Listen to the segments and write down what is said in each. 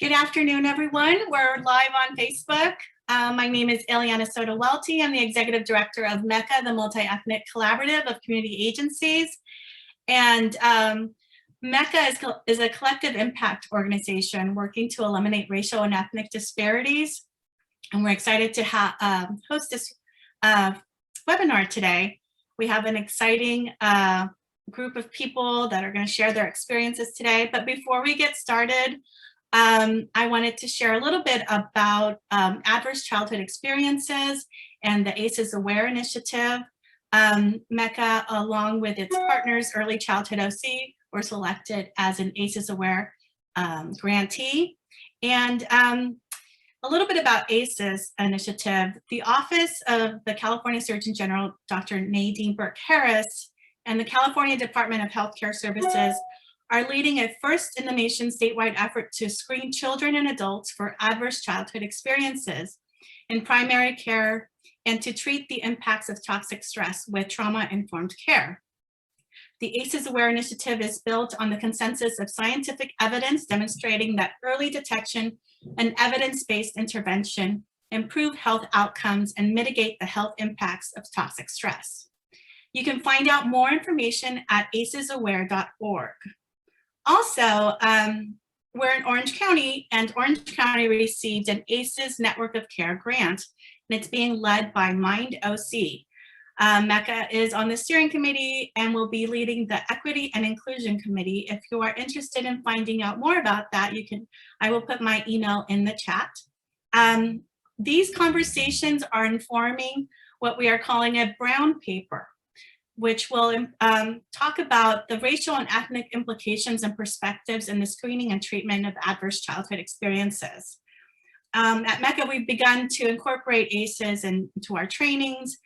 Good afternoon, everyone. We're live on Facebook. My name is Ileana Soto-Welty. I'm the Executive Director of MECA, the Multi-Ethnic Collaborative of Community Agencies. And MECA is a collective impact organization working to eliminate racial and ethnic disparities. And we're excited to host this webinar today. We have an exciting group of people that are going to share their experiences today. But before we get started, I wanted to share a little bit about adverse childhood experiences and the ACEs Aware initiative. MECA, along with its partners, Early Childhood OC, were selected as an ACEs Aware grantee. And a little bit about ACEs initiative. The Office of the California Surgeon General, Dr. Nadine Burke-Harris, and the California Department of Healthcare Services are leading a first-in-the-nation statewide effort to screen children and adults for adverse childhood experiences in primary care and to treat the impacts of toxic stress with trauma-informed care. The ACEs Aware initiative is built on the consensus of scientific evidence demonstrating that early detection and evidence-based intervention improve health outcomes and mitigate the health impacts of toxic stress. You can find out more information at acesaware.org. Also, we're in Orange County, and Orange County received an ACEs Network of Care grant, and it's being led by Mind OC. MECA is on the steering committee and will be leading the Equity and Inclusion Committee. If you are interested in finding out more about that, I will put my email in the chat. These conversations are informing what we are calling a brown paper, which will talk about the racial and ethnic implications and perspectives in the screening and treatment of adverse childhood experiences. At MECA, we've begun to incorporate ACEs into our trainings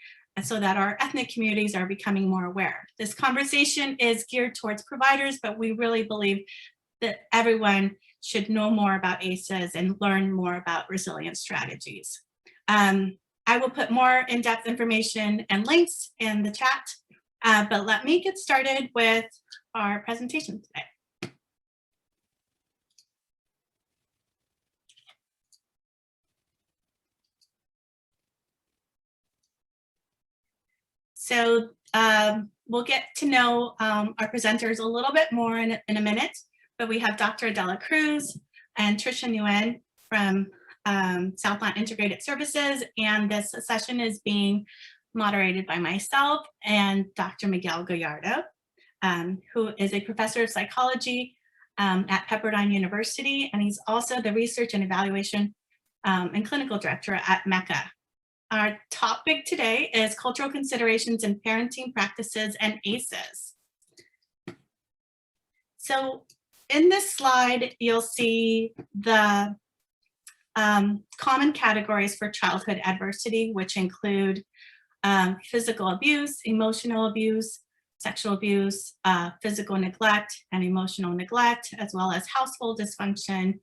so that our ethnic communities are becoming more aware. This conversation is geared towards providers, but we really believe that everyone should know more about ACEs and learn more about resilience strategies. I will put more in-depth information and links in the chat. But let me get started with our presentation today. So we'll get to know our presenters a little bit more in a minute, but we have Dr. Adela Cruz and Trisha Nguyen from Southland Integrated Services, and this session is being moderated by myself and Dr. Miguel Gallardo, who is a professor of psychology at Pepperdine University, and he's also the research and evaluation and clinical director at MECA. Our topic today is cultural considerations in parenting practices and ACEs. So in this slide, you'll see the common categories for childhood adversity, which include physical abuse, emotional abuse, sexual abuse, physical neglect and emotional neglect, as well as household dysfunction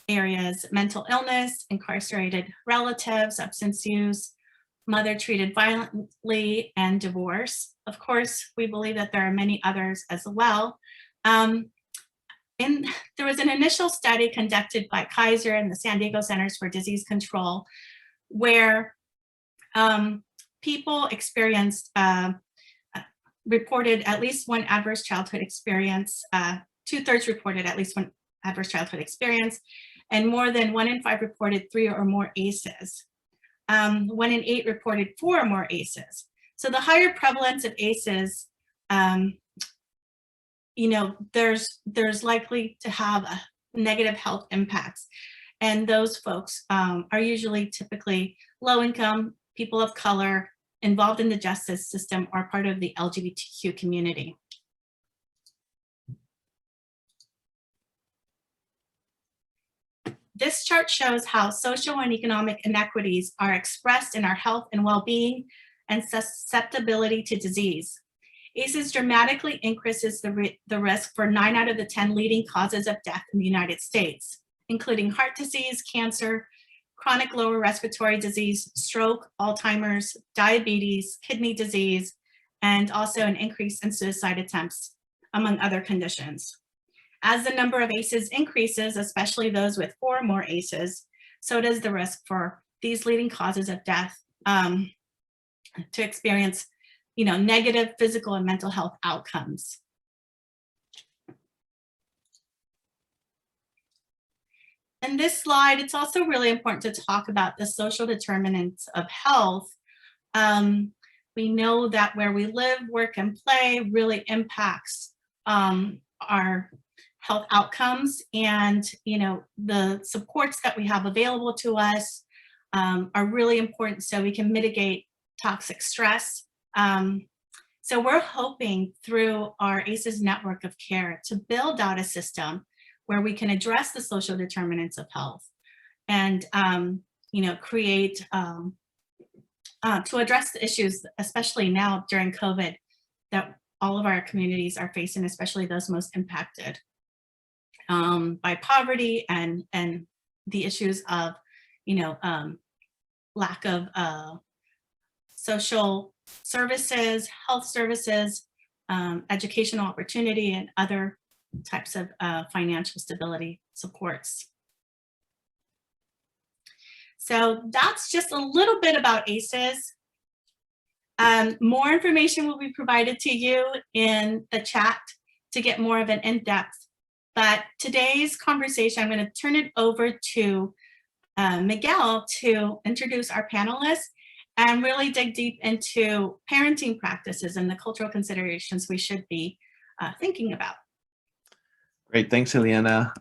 areas, mental illness, incarcerated relatives, substance use, mother treated violently, and divorce. Of course, we believe that there are many others as well. There was an initial study conducted by Kaiser and the San Diego Centers for Disease Control, where people experienced, reported at least one adverse childhood experience, 2/3 reported at least one adverse childhood experience, and more than 1 in 5 reported 3 or more ACEs. 1 in 8 reported 4 or more ACEs. So the higher prevalence of ACEs, there's likely to have a negative health impacts. And those folks are usually typically low income, people of color, involved in the justice system, or part of the LGBTQ community. This chart shows how social and economic inequities are expressed in our health and well-being and susceptibility to disease. ACEs dramatically increases the risk for 9 out of the 10 leading causes of death in the United States, including heart disease, cancer, chronic lower respiratory disease, stroke, Alzheimer's, diabetes, kidney disease, and also an increase in suicide attempts, among other conditions. As the number of ACEs increases, especially those with 4 or more ACEs, so does the risk for these leading causes of death to experience, negative physical and mental health outcomes. In this slide, it's also really important to talk about the social determinants of health. We know that where we live, work, and play really impacts our health outcomes, and the supports that we have available to us are really important so we can mitigate toxic stress. So we're hoping through our ACEs network of care to build out a system where we can address the social determinants of health and create to address the issues, especially now during COVID, that all of our communities are facing, especially those most impacted by poverty and the issues of lack of social services, health services, educational opportunity, and other types of financial stability supports. So that's just a little bit about ACEs. More information will be provided to you in the chat to get more of an in-depth. But today's conversation, I'm going to turn it over to Miguel to introduce our panelists and really dig deep into parenting practices and the cultural considerations we should be thinking about. Great, thanks, Eliana.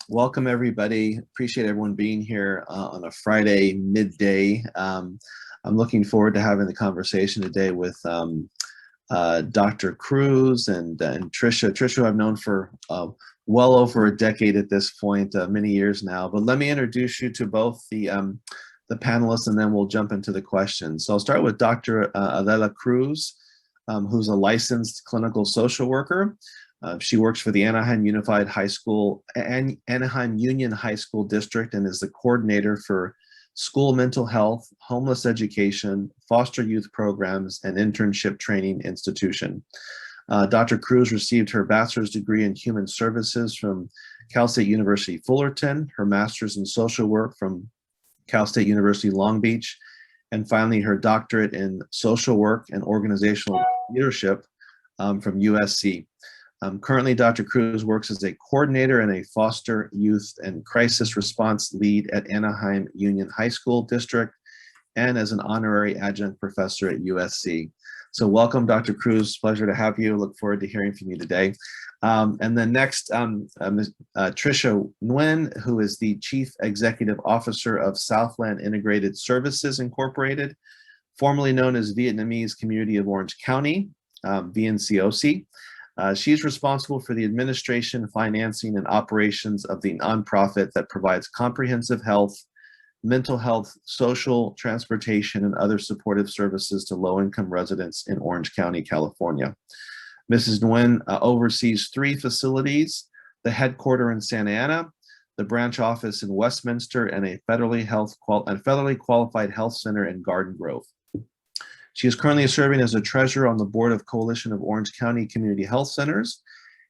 Welcome, everybody. Appreciate everyone being here on a Friday midday. I'm looking forward to having the conversation today with Dr. Cruz and Trisha. Trisha, I've known for well over a decade at this point, many years now. But let me introduce you to both the panelists, and then we'll jump into the questions. So I'll start with Dr. Adela Cruz, who's a licensed clinical social worker. She works for the Anaheim Union High School District and is the coordinator for school mental health, homeless education, foster youth programs, and internship training institution. Dr. Cruz received her bachelor's degree in human services from Cal State University Fullerton, her master's in social work from Cal State University Long Beach, and finally her doctorate in social work and organizational leadership from USC. Currently, Dr. Cruz works as a coordinator and a foster youth and crisis response lead at Anaheim Union High School District and as an honorary adjunct professor at USC. So welcome, Dr. Cruz. Pleasure to have you. Look forward to hearing from you today. And then next, Trisha Nguyen, who is the Chief Executive Officer of Southland Integrated Services Incorporated, formerly known as Vietnamese Community of Orange County, VNCOC. She's responsible for the administration, financing, and operations of the nonprofit that provides comprehensive health, mental health, social, transportation, and other supportive services to low-income residents in Orange County, California. Mrs. Nguyen oversees 3 facilities, the headquarters in Santa Ana, the branch office in Westminster, and a federally qualified health center in Garden Grove. She is currently serving as a treasurer on the board of Coalition of Orange County Community Health Centers,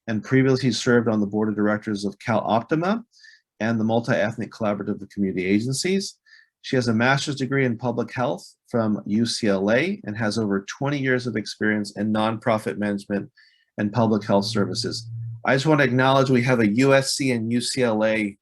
and previously served on the board of directors of Cal Optima and the Multi-Ethnic Collaborative of Community Agencies. She has a master's degree in public health from UCLA and has over 20 years of experience in nonprofit management and public health services. I just want to acknowledge we have a USC and UCLA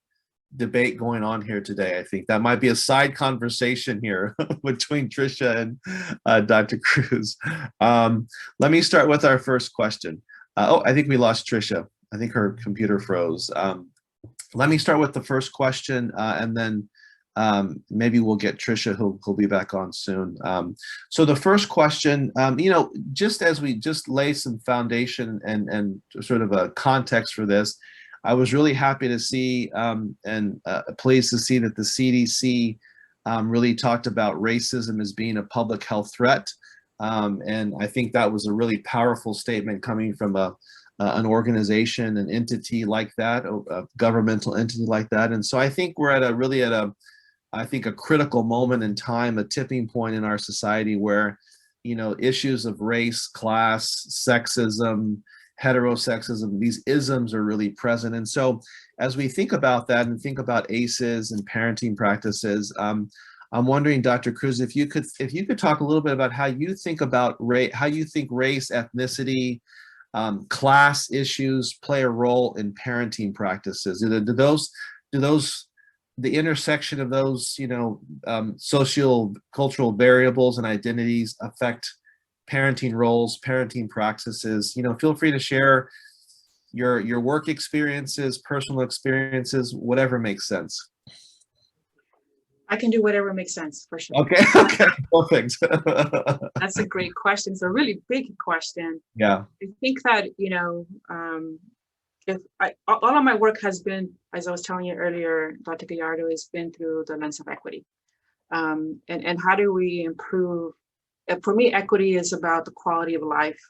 debate going on here today. I think that might be a side conversation here between Trisha and Dr. Cruz. Let me start with our first question. Oh, I think we lost Trisha. I think her computer froze. Let me start with the first question, and then maybe we'll get Trisha, who'll be back on soon. So the first question, just as we just lay some foundation and sort of a context for this, I was really happy to see and pleased to see that the CDC really talked about racism as being a public health threat. And I think that was a really powerful statement coming from an organization, an entity like that, a governmental entity like that. And so I think we're at a critical moment in time, a tipping point in our society where, issues of race, class, sexism heterosexism, these isms are really present. And so as we think about that and think about ACEs and parenting practices, I'm wondering, Dr. Cruz, if you could talk a little bit about how you think about how you think race, ethnicity, class issues play a role in parenting practices. The intersection of those, social, cultural variables and identities affect parenting roles, parenting practices? Feel free to share your work experiences, personal experiences, whatever makes sense. I can do whatever makes sense, for sure. Okay, perfect. That's a great question. It's a really big question. Yeah. I think that, all of my work has been, as I was telling you earlier, Dr. Gallardo, has been through the lens of equity. And how do we improve? For me, equity is about the quality of life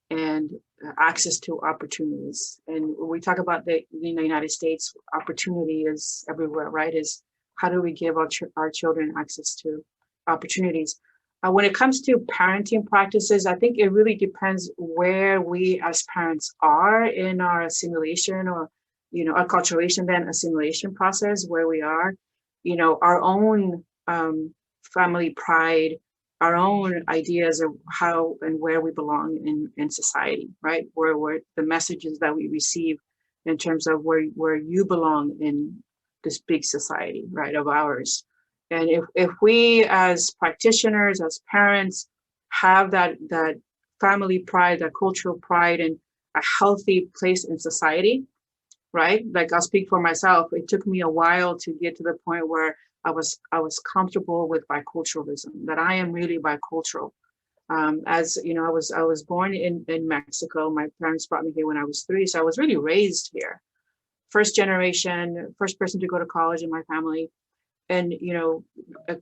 and access to opportunities. And when we talk about in the United States, opportunity is everywhere, right? Is how do we give our children access to opportunities? When it comes to parenting practices, I think it really depends where we as parents are in our assimilation or, acculturation, then assimilation process, where we are, our own family pride, our own ideas of how and where we belong in society, right? Where the messages that we receive in terms of where you belong in this big society, right, of ours. And if we as practitioners, as parents, have that family pride, that cultural pride, and a healthy place in society, right? Like, I'll speak for myself. It took me a while to get to the point where I was comfortable with biculturalism, that I am really bicultural. As you know, I was born in Mexico. My parents brought me here when I was 3, so I was really raised here. First generation, first person to go to college in my family. And,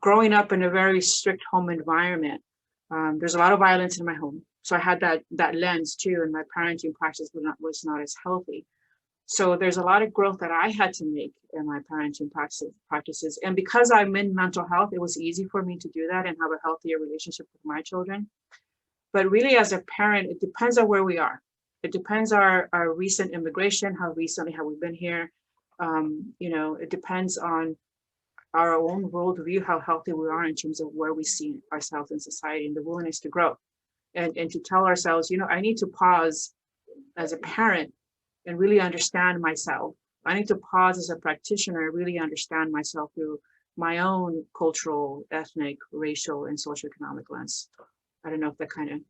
growing up in a very strict home environment, there's a lot of violence in my home. So I had that lens too, and my parenting practice was not as healthy. So there's a lot of growth that I had to make in my parenting practices. And because I'm in mental health, it was easy for me to do that and have a healthier relationship with my children. But really, as a parent, it depends on where we are. It depends our recent immigration, how recently have we been here. It depends on our own worldview, how healthy we are in terms of where we see ourselves in society and the willingness to grow. And to tell ourselves, I need to pause as a parent and really understand myself. I need to pause as a practitioner and really understand myself through my own cultural, ethnic, racial, and socioeconomic lens. I don't know if that kind of.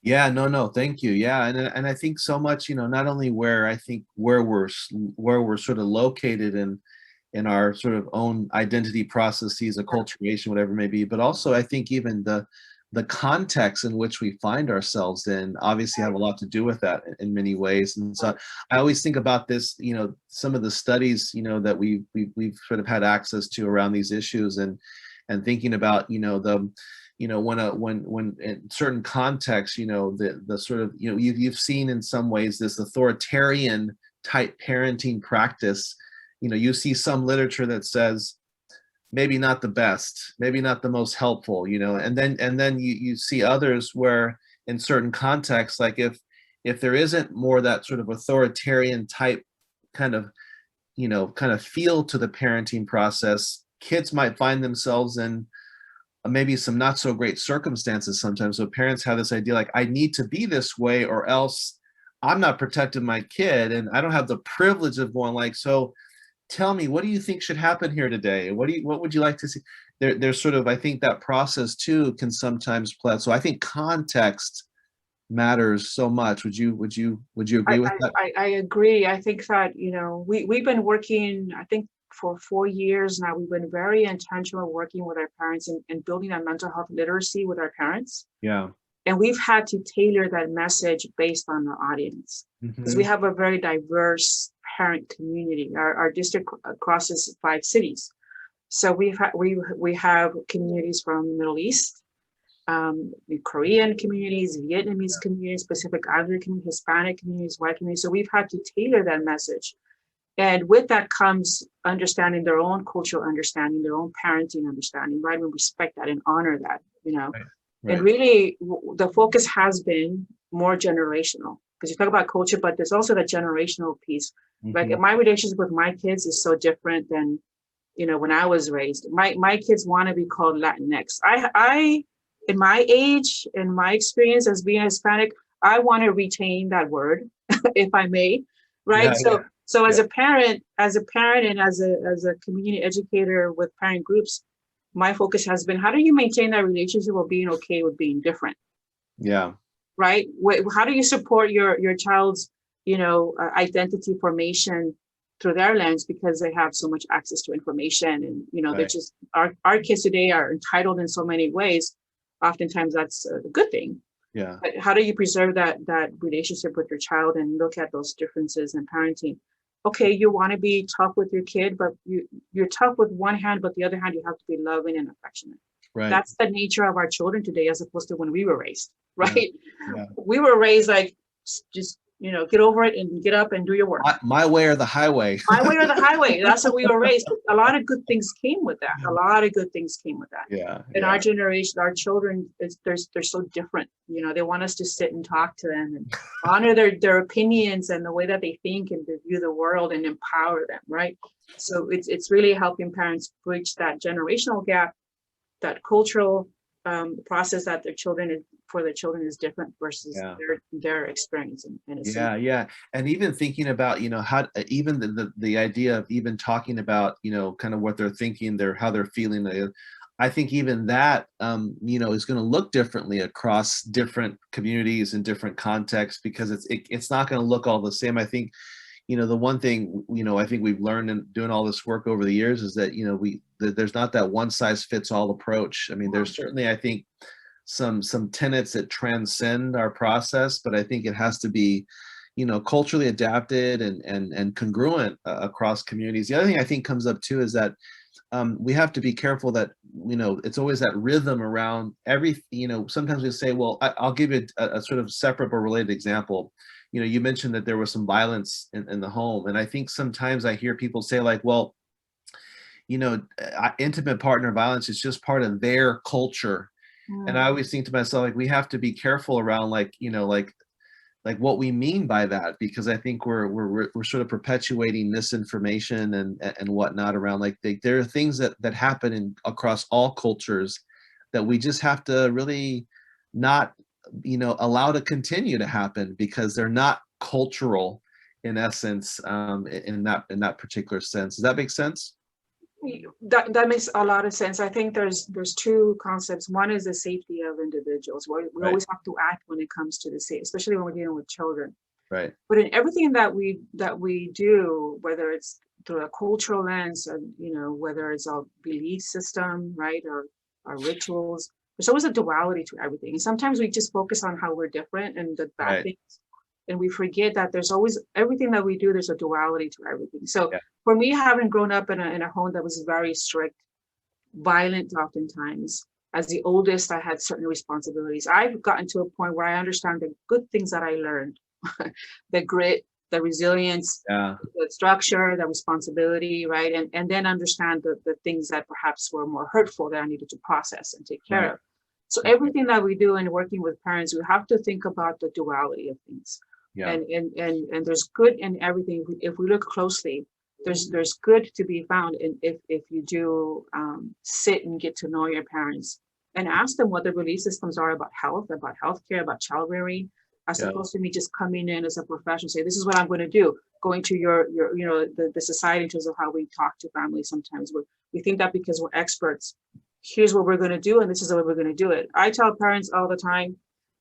Yeah, no, thank you. Yeah, and I think so much, not only where we're sort of located in our sort of own identity processes, acculturation, whatever it may be, but also I think even the context in which we find ourselves in obviously have a lot to do with that in many ways. And so I always think about this, some of the studies, that we've sort of had access to around these issues, and thinking about, when in certain contexts, the sort of, you've seen in some ways this authoritarian type parenting practice. You see some literature that says maybe not the best, maybe not the most helpful, and then you see others where in certain contexts, like if there isn't more that sort of authoritarian type kind of feel to the parenting process, kids might find themselves in maybe some not so great circumstances sometimes. So parents have this idea like, I need to be this way or else I'm not protecting my kid, and I don't have the privilege of going like, so tell me, what do you think should happen here today? What would you like to see? There's sort of, I think that process too can sometimes play. So I think context matters so much. Would you agree with that? I agree. I think that, we've been working, I think for 4 years now, we've been very intentional working with our parents and building a mental health literacy with our parents. Yeah. And we've had to tailor that message based on the audience, because we have a very diverse parent community. Our district crosses 5 cities. So we have communities from the Middle East, Korean communities, Vietnamese communities, Pacific Islander communities, Hispanic communities, white communities. So we've had to tailor that message. And with that comes understanding their own cultural understanding, their own parenting understanding, right? We respect that and honor that, Right. And really the focus has been more generational. because you talk about culture, but there's also the generational piece. Like Mhm. my relationship with my kids is so different than, you know, when I was raised. My kids want to be called Latinx. I in my age, in my experience as being Hispanic, I want to retain that word, if I may, right? Yeah, yeah, So yeah. as a parent and as a community educator with parent groups, my focus has been, how do you maintain that relationship of being okay with being different, Yeah, right? How do you support your child's, you know, identity formation through their lens, because they have so much access to information, and you know, they're right. just, our kids today are entitled in so many ways. Oftentimes that's a good thing, Yeah, but how do you preserve that relationship with your child and look at those differences in parenting? Okay, you want to be tough with your kid, but you're tough with one hand, but the other hand you have to be loving and affectionate. right. That's the nature of our children today, as opposed to when we were raised, Yeah, right? yeah. We were raised like, just, you know, get over it and get up and do your work. My way or the highway. My way or the highway. That's how we were raised. A lot of good things came with that. A lot of good things came with that. Yeah, In yeah. our generation, our children, they're so different. You know, they want us to sit and talk to them and honor their opinions and the way that they think and they view the world, and empower them, right? So it's really helping parents bridge that generational gap, that cultural process that for their children is different versus Yeah. their experience in a Yeah, yeah. And even thinking about, you know, how even the idea of even talking about, you know, kind of what they're thinking, how they're feeling. I think even that, you know, is going to look differently across different communities and different contexts, because it's not going to look all the same. I think, you know, the one thing, you know, I think we've learned in doing all this work over the years is that, you know, there's not that one size fits all approach. I mean, there's certainly, I think, some tenets that transcend our process, but I think it has to be, you know, culturally adapted and congruent across communities. The other thing I think comes up too is that we have to be careful that, you know, it's always that rhythm around every, you know, sometimes we say, well, I'll give you a sort of separate but related example. You know, you mentioned that there was some violence in the home. And I think sometimes I hear people say like, well, you know, intimate partner violence is just part of their culture. And I always think to myself, like, we have to be careful around, like, you know, like what we mean by that, because I think we're sort of perpetuating misinformation and whatnot around, like, there are things that happen across all cultures that we just have to really not, you know, allow to continue to happen, because they're not cultural in essence, in that particular sense. Does that make sense? That makes a lot of sense. I think there's two concepts. One is the safety of individuals. We Right, always have to act when it comes to the safety, especially when we're dealing with children. right, But in everything that we do, whether it's through a cultural lens, and you know, whether it's our belief system, right, or our rituals, there's always a duality to everything. And sometimes we just focus on how we're different and the bad right. things, and we forget that there's always, everything that we do, there's a duality to everything. So Yeah, for me, having grown up in a home that was very strict, violent oftentimes, as the oldest, I had certain responsibilities. I've gotten to a point where I understand the good things that I learned, the grit, the resilience, yeah, the structure, the responsibility, right? And then understand the things that perhaps were more hurtful that I needed to process and take care right. of. So Okay. everything that we do in working with parents, we have to think about the duality of things. Yeah, And there's good in everything. If we look closely, there's good to be found in, if you do sit and get to know your parents and ask them what their belief systems are about health, about healthcare, about child rearing, as yeah, opposed to me just coming in as a professional, say, this is what I'm going to do. Going to your you know, the society in terms of how we talk to families. Sometimes we think that because we're experts, here's what we're going to do, and this is the way we're going to do it. I tell parents all the time,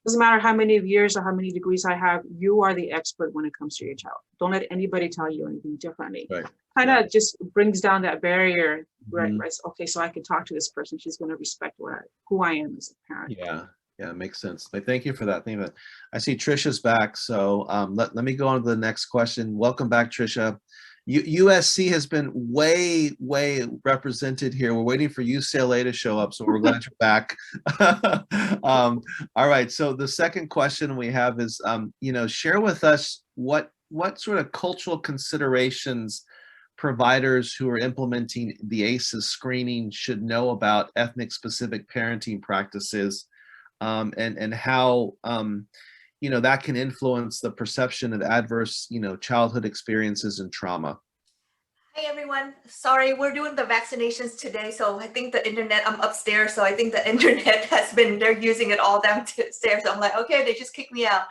doesn't matter how many years or how many degrees I have, you are the expert when it comes to your child. Don't let anybody tell you anything differently. right. Kind Yeah. of just brings down that barrier, right? Mhm. Okay, so I can talk to this person. She's going to respect who I am as a parent. Yeah, yeah, makes sense. Like, thank you for that. Thank you. I see Trisha's back, so let me go on to the next question. Welcome back, Trisha. USC has been way represented here. We're waiting for UCLA to show up, so we're glad you're back. All right, so the second question we have is, you know, share with us what sort of cultural considerations providers who are implementing the ACEs screening should know about ethnic specific parenting practices, and how, that can influence the perception of adverse, childhood experiences and trauma. Hey everyone, sorry, we're doing the vaccinations today, so I think the internet, I'm upstairs, so I think the internet they're using it all downstairs. So I'm like, okay, they just kicked me out.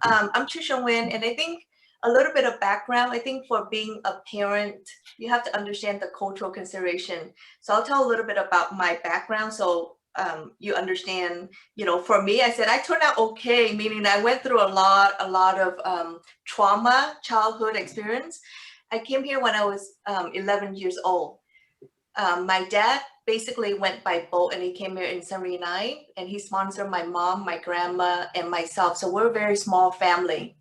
I'm Trisha Nguyen, and I think a little bit of background, I think for being a parent, you have to understand the cultural consideration. So I'll tell a little bit about my background so you understand, for me, I said I turned out okay, meaning I went through a lot of trauma, childhood experience. I came here when I was 11 years old. My dad basically went by boat and he came here in 79 and he sponsored my mom, my grandma, and myself. So we're a very small family.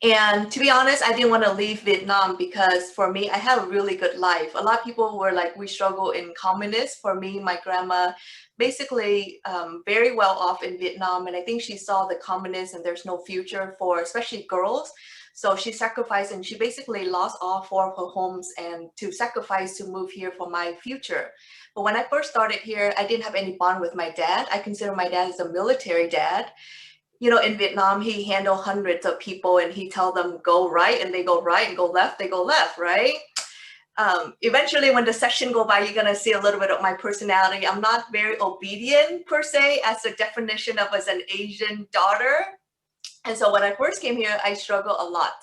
And to be honest, I didn't want to leave Vietnam because for me, I had a really good life. A lot of people were like, we struggle in communist. For me, my grandma basically very well off in Vietnam. And I think she saw the communists and there's no future for especially girls. So she sacrificed and she basically lost all 4 of her homes and to sacrifice to move here for my future. But when I first started here, I didn't have any bond with my dad. I consider my dad as a military dad. In Vietnam, he handled hundreds of people and he tell them go right and they go right and go left, they go left, right? Eventually when the session go by, you're gonna see a little bit of my personality. I'm not very obedient per se as the definition of as an Asian daughter. And so when I first came here, I struggled a lot.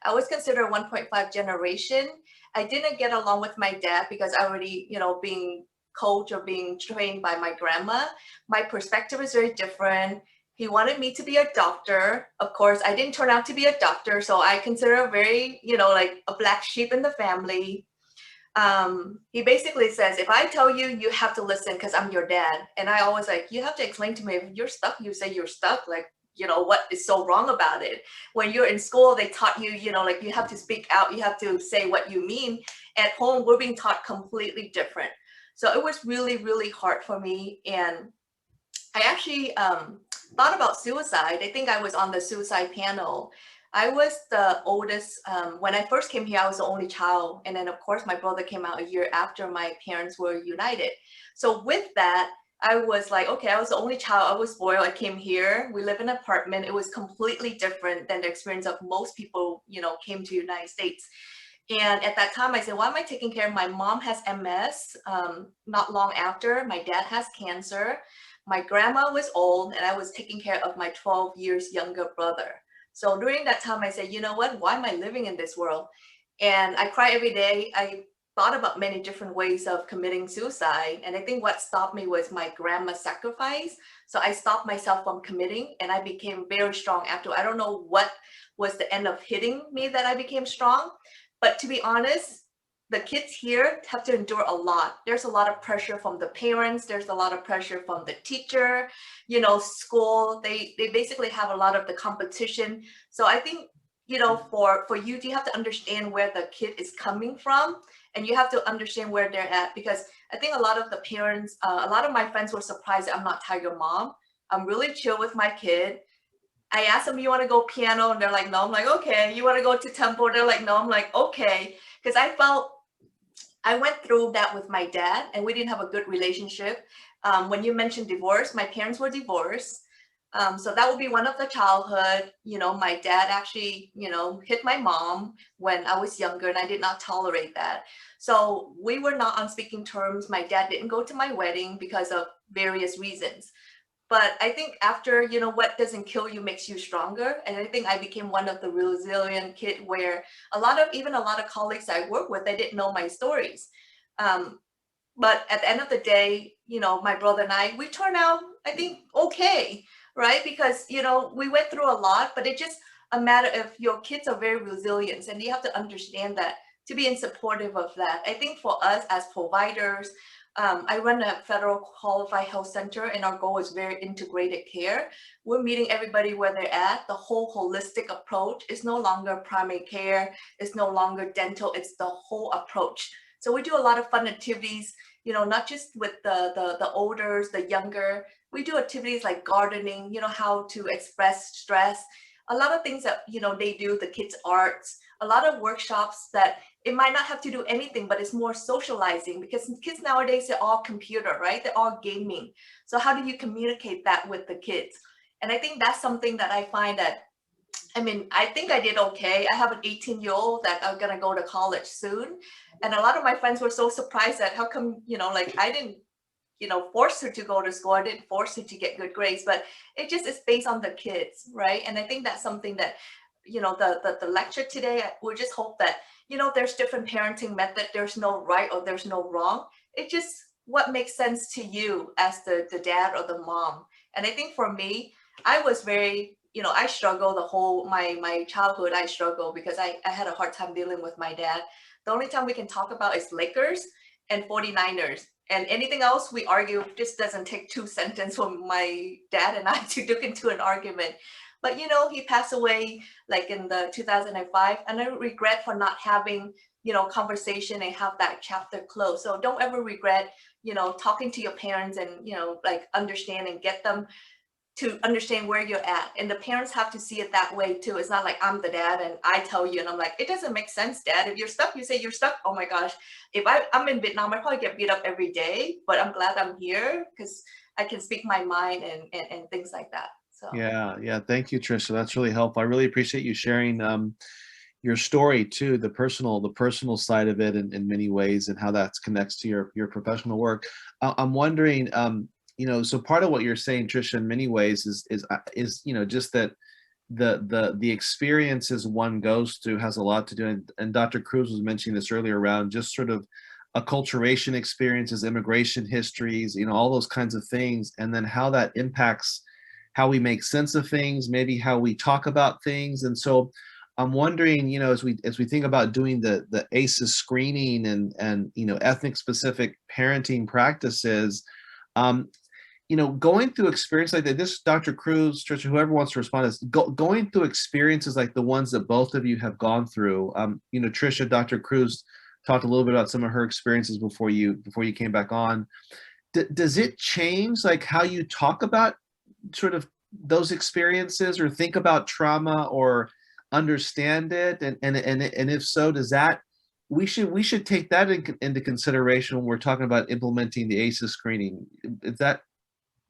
I was considered 1.5 generation. I didn't get along with my dad because I already, being coached or being trained by my grandma, my perspective is very different. He wanted me to be a doctor. Of course, I didn't turn out to be a doctor. So I consider a very, like a black sheep in the family. He basically says, if I tell you, you have to listen because I'm your dad. And I always like, you have to explain to me if you're stuck, you say you're stuck. Like, what is so wrong about it? When you're in school, they taught you, like you have to speak out, you have to say what you mean. At home, we're being taught completely different. So it was really, really hard for me. And I actually thought about suicide. I think I was on the suicide panel. I was the oldest. When I first came here, I was the only child. And then of course, my brother came out a year after my parents were united. So with that, I was like, okay, I was the only child. I was spoiled. I came here. We live in an apartment. It was completely different than the experience of most people, came to the United States. And at that time, I said, why am I taking care of my mom has MS? Not long after, my dad has cancer. My grandma was old, and I was taking care of my 12 years younger brother. So during that time, I said, you know what? Why am I living in this world? And I cry every day. I thought about many different ways of committing suicide. And I think what stopped me was my grandma's sacrifice. So I stopped myself from committing and I became very strong after. I don't know what was the end of hitting me that I became strong. But to be honest, the kids here have to endure a lot. There's a lot of pressure from the parents. There's a lot of pressure from the teacher, school. They basically have a lot of the competition. So I think, for you have to understand where the kid is coming from. And you have to understand where they're at, because I think a lot of the parents, a lot of my friends were surprised that I'm not tiger mom. I'm really chill with my kid. I asked them, you want to go piano? And they're like, no. I'm like, okay. You want to go to temple? They're like, no. I'm like, okay. Because I went through that with my dad and we didn't have a good relationship. When you mentioned divorce, my parents were divorced. So that would be one of the childhood, my dad actually, hit my mom when I was younger and I did not tolerate that. So we were not on speaking terms. My dad didn't go to my wedding because of various reasons. But I think after, what doesn't kill you makes you stronger. And I think I became one of the resilient kid where a lot of colleagues I work with, they didn't know my stories. But at the end of the day, my brother and I, we turned out, I think, okay. Right? Because, we went through a lot, but it's just a matter of your kids are very resilient and you have to understand that to be in supportive of that. I think for us as providers, I run a federal qualified health center and our goal is very integrated care. We're meeting everybody where they're at. The whole holistic approach is no longer primary care. It's no longer dental. It's the whole approach. So we do a lot of fun activities, not just with the olders, the younger. We do activities like gardening, how to express stress, a lot of things that, they do, the kids' arts, a lot of workshops that it might not have to do anything, but it's more socializing because kids nowadays, they're all computer, right? They're all gaming. So how do you communicate that with the kids? And I think that's something that I find that, I mean, I think I did okay. I have an 18-year-old that I'm gonna go to college soon. And a lot of my friends were so surprised that how come, like I didn't, force her to go to school. I didn't force her to get good grades, but it just is based on the kids, right? And I think that's something that, the lecture today, we just hope that, there's different parenting method. There's no right or there's no wrong. It just what makes sense to you as the dad or the mom. And I think for me, I was very, I struggle the whole my childhood. I struggle because I had a hard time dealing with my dad. The only time we can talk about is Lakers and 49ers. And anything else we argue just doesn't take 2 sentences for my dad and I to look into an argument. But he passed away like in the 2005, and I regret for not having conversation and have that chapter closed. So don't ever regret talking to your parents and like understand and get them to understand where you're at. And the parents have to see it that way too. It's not like I'm the dad and I tell you and I'm like, it doesn't make sense, Dad. If you're stuck, you say you're stuck. Oh my gosh. If I'm in Vietnam, I probably get beat up every day, but I'm glad I'm here because I can speak my mind and things like that. So Yeah. Thank you, Trisha. That's really helpful. I really appreciate you sharing your story too, the personal side of it in many ways, and how that connects to your professional work. I'm wondering, so part of what you're saying, Trisha, in many ways is just that the experiences one goes through has a lot to do, and Dr. Cruz was mentioning this earlier around just sort of acculturation experiences, immigration histories, all those kinds of things, and then how that impacts how we make sense of things, maybe how we talk about things. And so I'm wondering, as we think about doing the ACEs screening and ethnic specific parenting practices, going through experience like that, this Dr. Cruz, Trisha, whoever wants to respond, is going through experiences like the ones that both of you have gone through. Trisha, Dr. Cruz talked a little bit about some of her experiences before you came back on. Does it change like how you talk about sort of those experiences or think about trauma or understand it? And if so, does that, we should take that into consideration when we're talking about implementing the ACEs screening. Does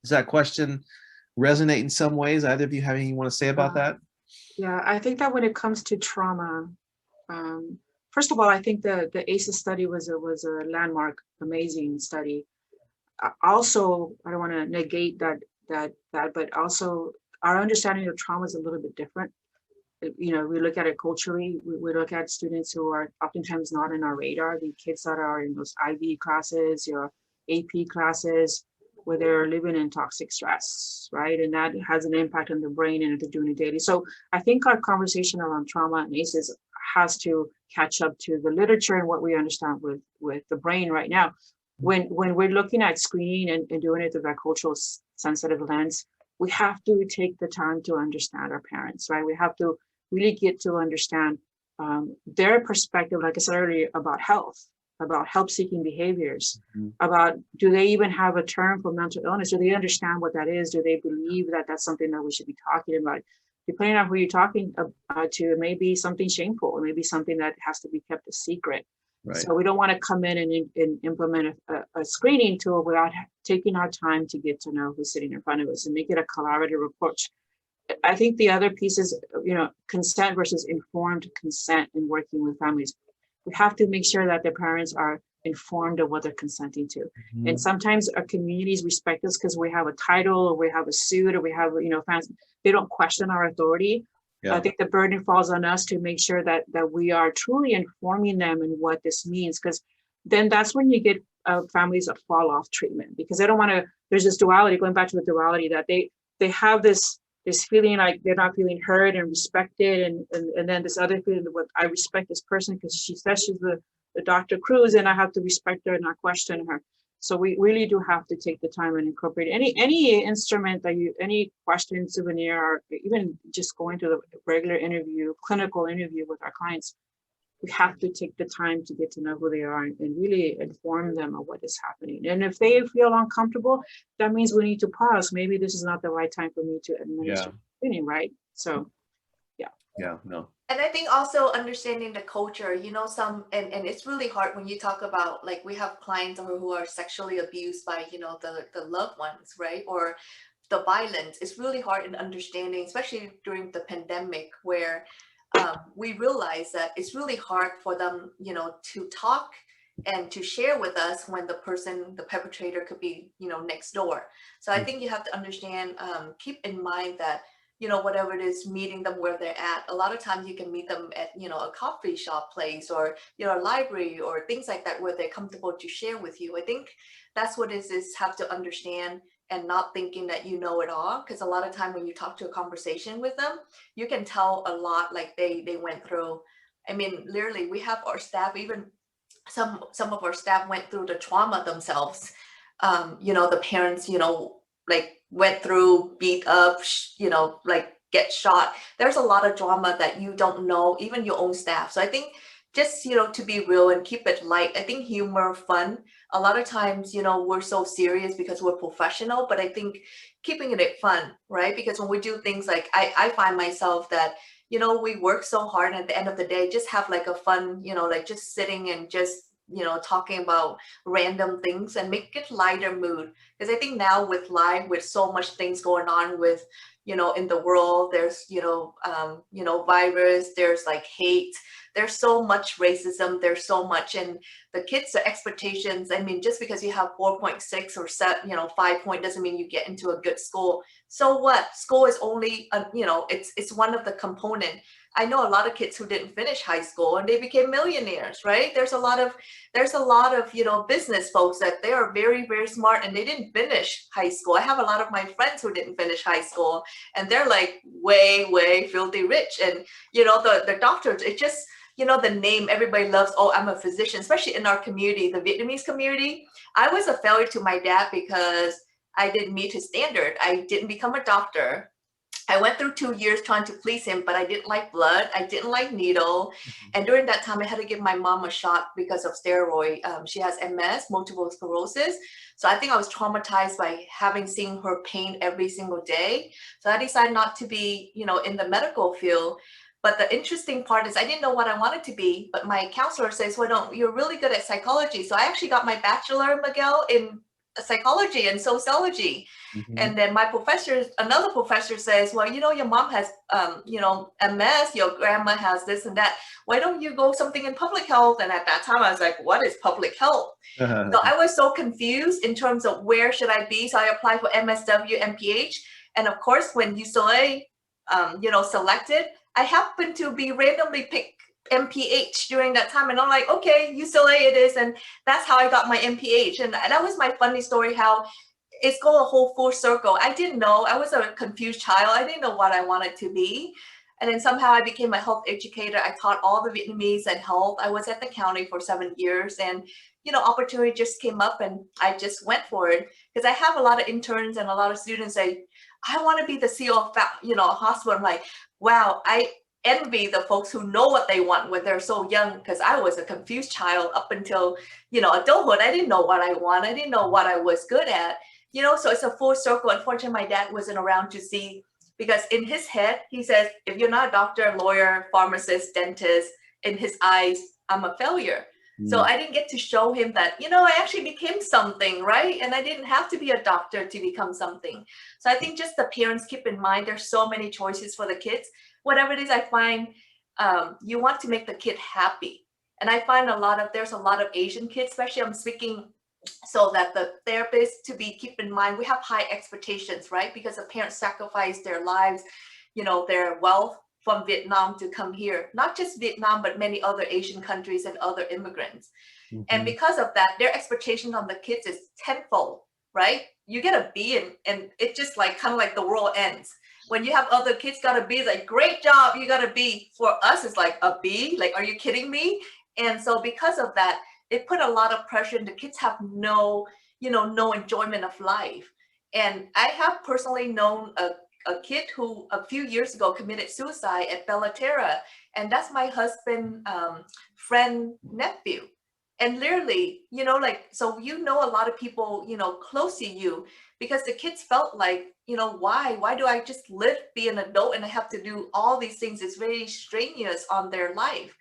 that question resonate in some ways? Either of you have anything you want to say about that? Yeah, I think that when it comes to trauma, first of all, I think the ACEs study was a landmark, amazing study. Also, I don't want to negate that, but also our understanding of trauma is a little bit different. We look at it culturally. We look at students who are oftentimes not in our radar, the kids that are in those IB classes, your AP classes, where they're living in toxic stress, right? And that has an impact on the brain and they're doing it daily. So I think our conversation around trauma and ACEs has to catch up to the literature and what we understand with the brain right now. When we're looking at screening and doing it through that cultural sensitive lens, we have to take the time to understand our parents, right? We have to really get to understand their perspective, like I said earlier, about help-seeking behaviors, about do they even have a term for mental illness? Do they understand what that is? Do they believe that that's something that we should be talking about? Depending on who you're talking to, it may be something shameful. It may be something that has to be kept a secret. Right. So we don't want to come in and implement a screening tool without taking our time to get to know who's sitting in front of us and make it a collaborative approach. I think the other piece is, consent versus informed consent in working with families. We have to make sure that the parents are informed of what they're consenting to. Mm-hmm. And sometimes our communities respect us because we have a title or we have a suit or we have, fans. They don't question our authority. Yeah. I think the burden falls on us to make sure that we are truly informing them and what this means, because then that's when you get families that fall off treatment because they don't want to. There's this duality, going back to the duality, that they have this feeling like they're not feeling heard and respected, and then this other feeling that I respect this person because she says she's the Dr. Cruz and I have to respect her and not question her. So we really do have to take the time and incorporate any instrument that any question, souvenir, or even just going to the regular interview, clinical interview with our clients. We have to take the time to get to know who they are and really inform them of what is happening. And if they feel uncomfortable, that means we need to pause. Maybe this is not the right time for me to administer training, right? So, no. And I think also understanding the culture, and it's really hard when you talk about, like, we have clients who are sexually abused by, the loved ones, right? Or the violence is really hard in understanding, especially during the pandemic, where we realize that it's really hard for them, you know, to talk and to share with us when the person, the perpetrator could be, you know, next door. So I think you have to understand, keep in mind that, you know, whatever it is, meeting them where they're at. A lot of times you can meet them at, you know, a coffee shop place or, you know, a library or things like that where they're comfortable to share with you. I think that's what it is have to understand and not thinking that you know it all. Because a lot of time when you talk to a conversation with them, you can tell a lot like they went through. I mean, literally, we have our staff, even some of our staff went through the trauma themselves. You know, the parents, you know, like went through, beat up, you know, like get shot. There's a lot of drama that you don't know, even your own staff. So I think just, you know, to be real and keep it light. I think humor, fun. A lot of times, you know, we're so serious because we're professional, but I think keeping it fun, right? Because when we do things like, I find myself that, you know, we work so hard and at the end of the day, just have like a fun, you know, like just sitting and just, you know, talking about random things and make it lighter mood. Because I think now with live, with so much things going on with, you know, in the world, there's, you know, virus, there's like hate, there's so much racism, there's so much, and the kids, the expectations, I mean, just because you have 4.6 or 7, you know, 5 point doesn't mean you get into a good school. So what? School is only, you know, it's one of the component. I know a lot of kids who didn't finish high school and they became millionaires, right? There's a lot of, you know, business folks that they are very, very smart and they didn't finish high school. I have a lot of my friends who didn't finish high school and they're like way, way filthy rich. And, you know, the doctors, it just, you know, the name everybody loves, oh, I'm a physician, especially in our community, the Vietnamese community. I was a failure to my dad because I didn't meet his standard. I didn't become a doctor. I went through 2 years trying to please him, but I didn't like blood. I didn't like needle. And during that time, I had to give my mom a shot because of steroid. She has MS, multiple sclerosis. So I think I was traumatized by having seen her pain every single day. So I decided not to be, you know, in the medical field. But the interesting part is I didn't know what I wanted to be, but my counselor says, well, no, you're really good at psychology. So I actually got my bachelor, Miguel, in psychology and sociology. And then my professor, another professor says, well, you know, your mom has, you know, MS, your grandma has this and that. Why don't you go something in public health? And at that time, I was like, what is public health? So I was so confused in terms of where should I be? So I applied for MSW, MPH. And of course, when UCLA, you know, selected, I happened to be randomly picked MPH during that time. And I'm like, okay, UCLA it is. And that's how I got my MPH. And that was my funny story, how it's going a whole full circle. I didn't know. I was a confused child. I didn't know what I wanted to be. And then somehow I became a health educator. I taught all the Vietnamese and health. I was at the county for 7 years. And, you know, opportunity just came up and I just went for it. Because I have a lot of interns and a lot of students say, I want to be the CEO of, you know, a hospital. I'm like, wow, I envy the folks who know what they want when they're so young, because I was a confused child up until, you know, adulthood. I didn't know what I want. I didn't know what I was good at. You know, so it's a full circle. Unfortunately, my dad wasn't around to see, because in his head, he says, if you're not a doctor, lawyer, pharmacist, dentist, in his eyes, I'm a failure. So I didn't get to show him that, you know, I actually became something, right? And I didn't have to be a doctor to become something. So I think just the parents keep in mind, there's so many choices for the kids. Whatever it is, I find you want to make the kid happy. And I find there's a lot of Asian kids, especially I'm speaking so that the therapist to be keep in mind, we have high expectations, right? Because the parents sacrifice their lives, you know, their wealth from Vietnam to come here, not just Vietnam, but many other Asian countries and other immigrants. And because of that, their expectation on the kids is tenfold, right? You get a B and it just like kind of like the world ends. When you have other kids got a B, it's like, great job, you got a B. For us, it's like a B, like, are you kidding me? And so because of that, it put a lot of pressure and the kids have no, you know, no enjoyment of life. And I have personally known a kid who a few years ago committed suicide at Bellaterra. And that's my husband, friend, nephew. And literally, you know, like, so, you know, a lot of people, you know, close to you, because the kids felt like, you know, why do I just live, be an adult and I have to do all these things? It's very strenuous on their life.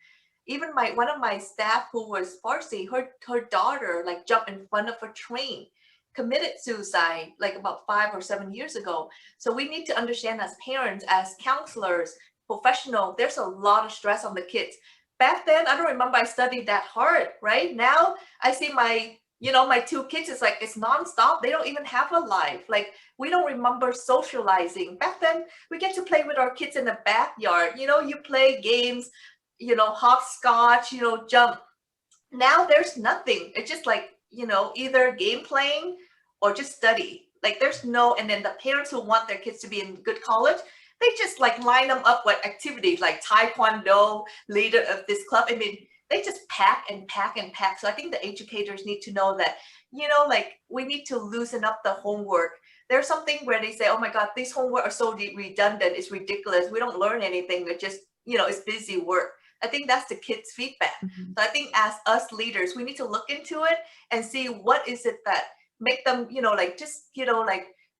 Even one of my staff who was Farsi, her daughter like jumped in front of a train committed suicide like about 5 or 7 years ago. So we need to understand as parents, as counselors, professional, there's a lot of stress on the kids. Back then, I don't remember I studied that hard, right? Now I see my, my 2 kids, it's nonstop. They don't even have a life. Like, we don't remember socializing. Back then, we get to play with our kids in the backyard. You play games, hopscotch, jump. Now there's nothing. It's just like, either game playing or just study. Like, there's no, and then the parents who want their kids to be in good college, they just like line them up with activities like taekwondo, leader of this club. I mean, they just pack and pack and pack. So I think the educators need to know that, we need to loosen up the homework. There's something where they say, oh my God, these homework are so redundant. It's ridiculous. We don't learn anything. It just, it's busy work. I think that's the kids' feedback. Mhm. So I think as us leaders, we need to look into it and see what is it that make them,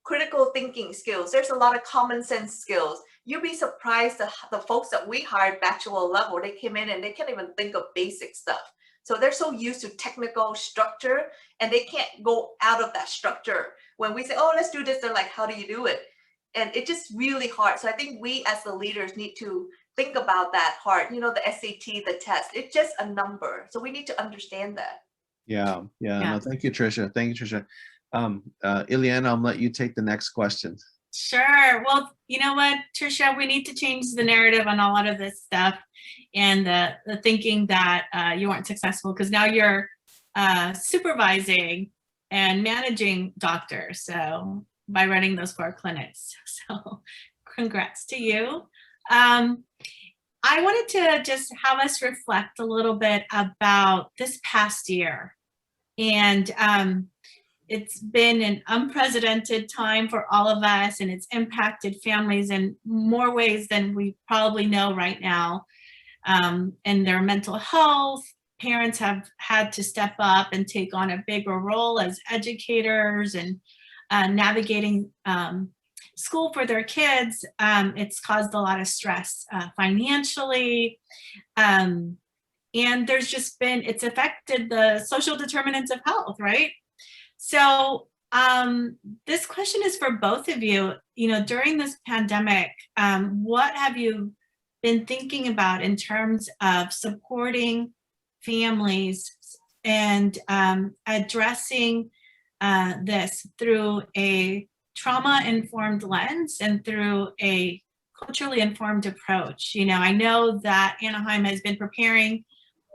critical thinking skills. There's a lot of common sense skills. You'd be surprised the folks that we hired bachelor level, they came in and they can't even think of basic stuff. So they're so used to technical structure and they can't go out of that structure. When we say, oh, let's do this, they're like, how do you do it? And it's just really hard. So I think we as the leaders need to think about that hard. The SAT, the test, it's just a number. So we need to understand that. Yeah. Yeah. No, thank you, Trisha. Thank you, Trisha. Ileana, I'll let you take the next question. Sure. Well, you know what, Trisha, we need to change the narrative on a lot of this stuff and the thinking that you weren't successful, because now you're supervising and managing doctors. So by running those 4 clinics. So congrats to you. I wanted to just have us reflect a little bit about this past year. And it's been an unprecedented time for all of us, and it's impacted families in more ways than we probably know right now. And their mental health, parents have had to step up and take on a bigger role as educators and navigating school for their kids. It's caused a lot of stress financially. And there's just been, it's affected the social determinants of health, right? So this question is for both of you. During this pandemic, what have you been thinking about in terms of supporting families and addressing this through a trauma-informed lens and through a culturally informed approach? I know that Anaheim has been preparing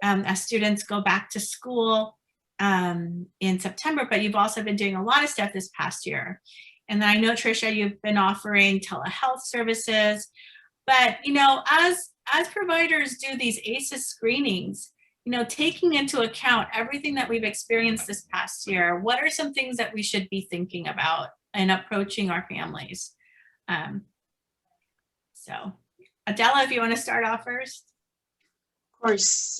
as students go back to school in September, but you've also been doing a lot of stuff this past year. And then I know, Trisha, you've been offering telehealth services, but, as providers do these ACEs screenings, taking into account everything that we've experienced this past year, what are some things that we should be thinking about in approaching our families? So Adela, if you want to start off first. Of course.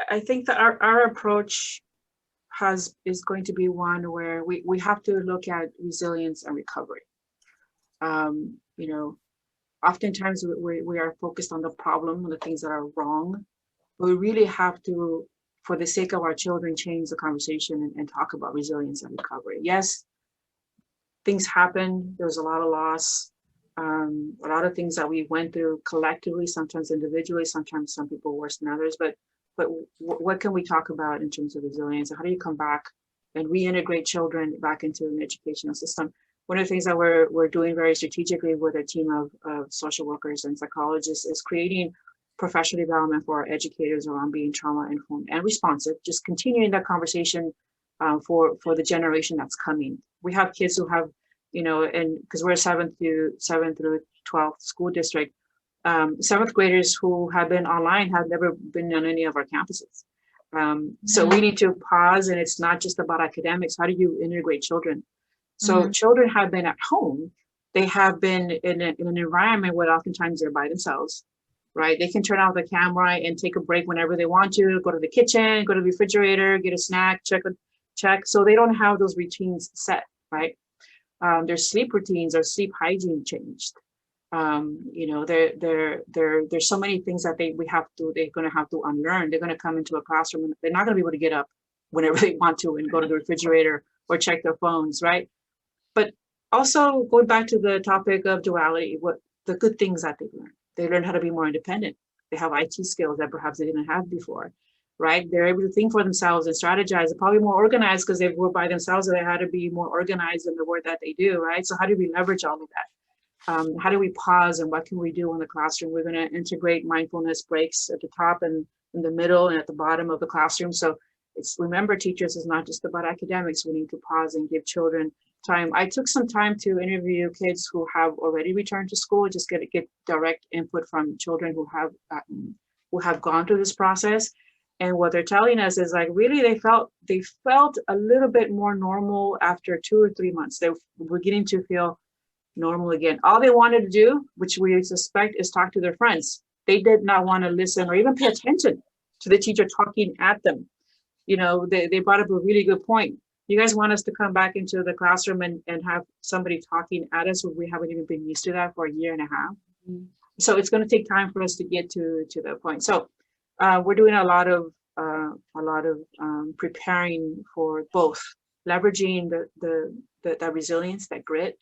I think that our approach is going to be one where we have to look at resilience and recovery. Oftentimes we are focused on the problem, on the things that are wrong, but we really have to, for the sake of our children, change the conversation and talk about resilience and recovery. Yes, things happen. There's a lot of loss, a lot of things that we went through collectively, sometimes individually, sometimes some people worse than others, but what can we talk about in terms of resilience? How do you come back and reintegrate children back into an educational system? One of the things that we're doing very strategically with a team of social workers and psychologists is creating professional development for our educators around being trauma-informed and responsive, just continuing that conversation for the generation that's coming. We have kids who have, and because we're a 7th through 12th school district, 7th graders who have been online have never been on any of our campuses. So we need to pause, and it's not just about academics. How do you integrate children? So children have been at home. They have been in an environment where oftentimes they're by themselves, right? They can turn off the camera and take a break whenever they want to, go to the kitchen, go to the refrigerator, get a snack, check. So they don't have those routines set, right? Their sleep routines or sleep hygiene changed. There's so many things that they're going to have to unlearn. They're going to come into a classroom and they're not going to be able to get up whenever they want to and go to the refrigerator or check their phones, right? But also going back to the topic of duality, what the good things that they learned how to be more independent. They have IT skills that perhaps they didn't have before, right? They're able to think for themselves and strategize. They're probably more organized because they were by themselves, and they had to be more organized in the work that they do, right? So how do we leverage all of that? How do we pause, and what can we do in the classroom? We're going to integrate mindfulness breaks at the top and in the middle and at the bottom of the classroom. So it's, remember, teachers is not just about academics. We need to pause and give children time. I took some time to interview kids who have already returned to school, just get direct input from children who have gone through this process. And what they're telling us is, like, really they felt a little bit more normal after 2 or 3 months. They were beginning to feel normal again. All they wanted to do, which we suspect, is talk to their friends. They did not want to listen or even pay attention to the teacher talking at them. You know, they brought up a really good point. You guys want us to come back into the classroom and have somebody talking at us when we haven't even been used to that for a year and a half. Mm-hmm. So it's going to take time for us to get to that point. So we're doing a lot of preparing for both, leveraging the resilience, that grit,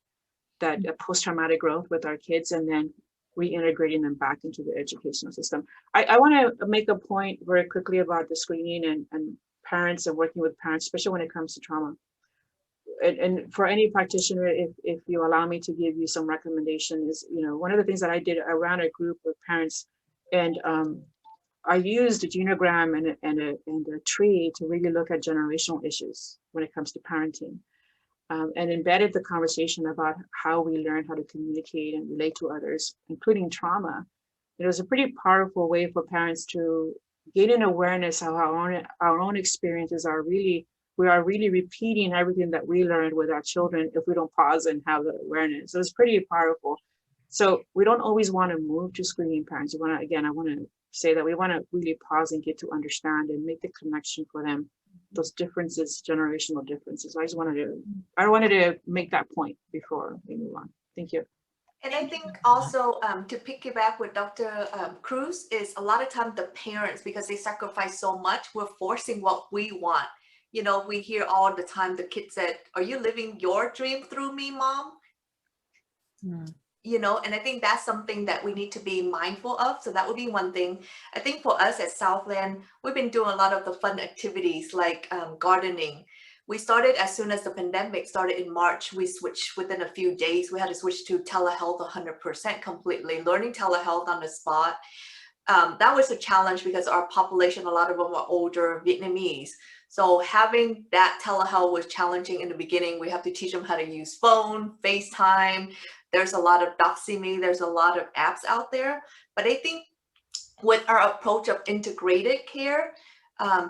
that post-traumatic growth with our kids, and then reintegrating them back into the educational system. I want to make a point very quickly about the screening and parents and working with parents, especially when it comes to trauma. And for any practitioner, if you allow me to give you some recommendations, you know, one of the things that I did, I ran a group of parents, and I used a genogram and a tree to really look at generational issues when it comes to parenting. And embedded the conversation about how we learn how to communicate and relate to others, including trauma. It was a pretty powerful way for parents to gain an awareness of how our own experiences are we are really repeating everything that we learned with our children if we don't pause and have the awareness. So it's pretty powerful. So we don't always want to move to screening parents. I want to say that we want to really pause and get to understand and make the connection for them. Those differences, generational differences. I wanted to make that point before we move on. Thank you. And I think also to piggyback with Dr. Cruz is a lot of times the parents, because they sacrifice so much, we're forcing what we want. You know, we hear all the time the kid said, "Are you living your dream through me, mom?" Mm. You know, and I think that's something that we need to be mindful of. So that would be one thing. I think for us at Southland, we've been doing a lot of the fun activities like gardening. We started as soon as the pandemic started in March. We switched within a few days. We had to switch to telehealth 100% completely, learning telehealth on the spot. That was a challenge because our population, a lot of them were older Vietnamese. So having that telehealth was challenging in the beginning. We have to teach them how to use phone, FaceTime. There's a lot of Doxy.me. There's a lot of apps out there. But I think with our approach of integrated care,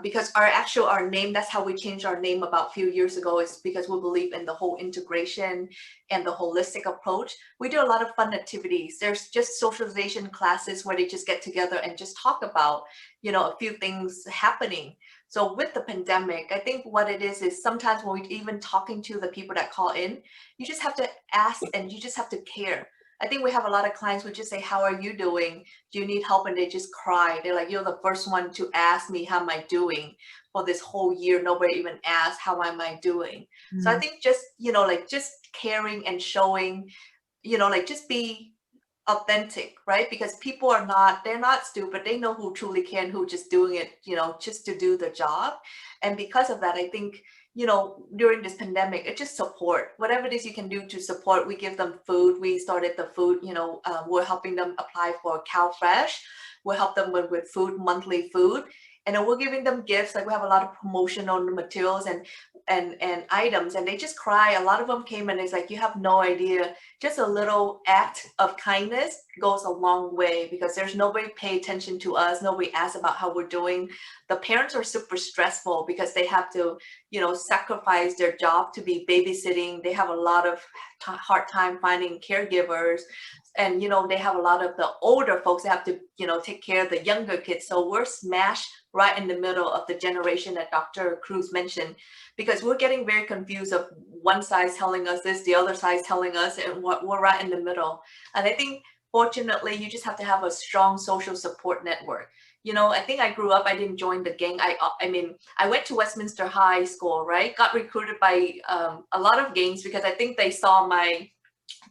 because our name, that's how we changed our name about a few years ago, is because we believe in the whole integration and the holistic approach. We do a lot of fun activities. There's just socialization classes where they just get together and just talk about, you know, a few things happening. So with the pandemic, I think what it is sometimes when we're even talking to the people that call in, you just have to ask and you just have to care. I think we have a lot of clients who just say, "How are you doing? Do you need help?" And they just cry. They're like, "You're the first one to ask me, how am I doing? For this whole year, nobody even asked, how am I doing?" Mm-hmm. So I think just, you know, like just caring and showing, you know, like just be authentic, right? Because people they're not stupid. They know who truly can, who just doing it, you know, just to do the job. And because of that, I think, you know, during this pandemic, it just support whatever it is you can do to support. We give them food. We started the food, you know, we're helping them apply for CalFresh. We'll help them with food, monthly food. And then we're giving them gifts. Like we have a lot of promotional materials and items, and they just cry. A lot of them came and it's like, you have no idea, just a little act of kindness goes a long way, because there's nobody pay attention to us. Nobody asks about how we're doing. The parents are super stressful because they have to, you know, sacrifice their job to be babysitting. They have a lot of hard time finding caregivers. And, you know, they have a lot of the older folks that have to, you know, take care of the younger kids. So we're smashed right in the middle of the generation that Dr. Cruz mentioned, because we're getting very confused of one side telling us this, the other side telling us, and we're right in the middle. And I think, fortunately, you just have to have a strong social support network. I think I grew up, I didn't join the gang. I mean, I went to Westminster High School, right? Got recruited by a lot of gangs because I think they saw my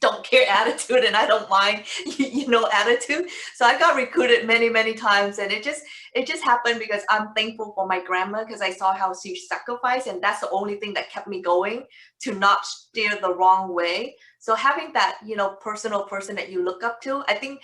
don't care attitude and I don't mind, attitude. So I got recruited many, many times, and it just happened because I'm thankful for my grandma, because I saw how she sacrificed, and that's the only thing that kept me going, to not steer the wrong way. So having that, personal person that you look up to, I think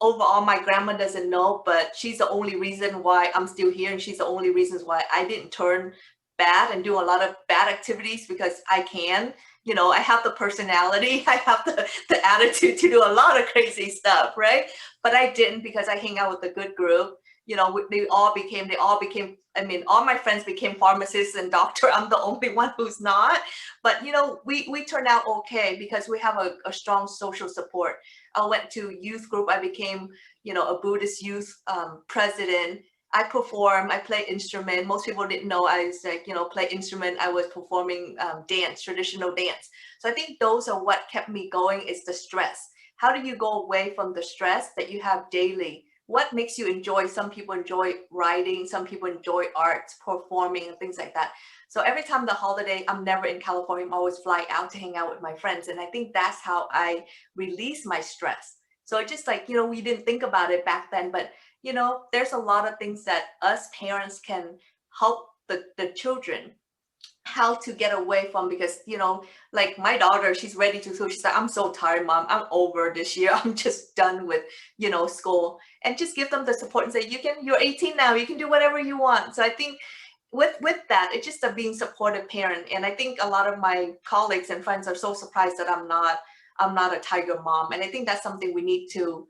overall my grandma doesn't know, but she's the only reason why I'm still here, and she's the only reasons why I didn't turn bad and do a lot of bad activities, because I can. I have the personality, I have the attitude to do a lot of crazy stuff, right? But I didn't, because I hang out with a good group. They all became, I mean, all my friends became pharmacists and doctor. I'm the only one who's not. But, we turned out okay because we have a strong social support. I went to youth group. I became, a Buddhist youth president. I perform, I play instrument. Most people didn't know I was like, play instrument. I was performing dance, traditional dance. So I think those are what kept me going, is the stress. How do you go away from the stress that you have daily? What makes you enjoy? Some people enjoy writing, some people enjoy art, performing, and things like that. So every time the holiday, I'm never in California, I'm always fly out to hang out with my friends. And I think that's how I release my stress. So it's just like, we didn't think about it back then, but there's a lot of things that us parents can help the children how to get away from, because, like my daughter, she's ready to school. She's like, I'm so tired, mom. I'm over this year. I'm just done with, school. And just give them the support and say, you're 18 now, you can do whatever you want. So I think with that, it's just a being supportive parent. And I think a lot of my colleagues and friends are so surprised that I'm not a tiger mom. And I think that's something we need to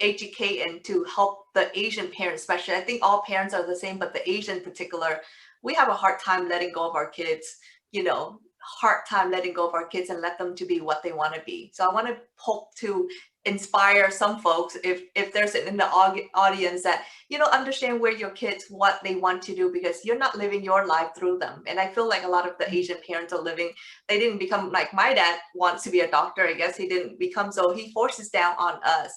educate and to help the Asian parents, especially. I think all parents are the same, but the Asian in particular, we have a hard time letting go of our kids, hard time letting go of our kids and let them to be what they want to be. So I want to hope to inspire some folks, if there's in the audience, that, understand where your kids, what they want to do, because you're not living your life through them. And I feel like a lot of the Asian parents are living, they didn't become, like my dad wants to be a doctor. I guess he didn't become, so he forces down on us.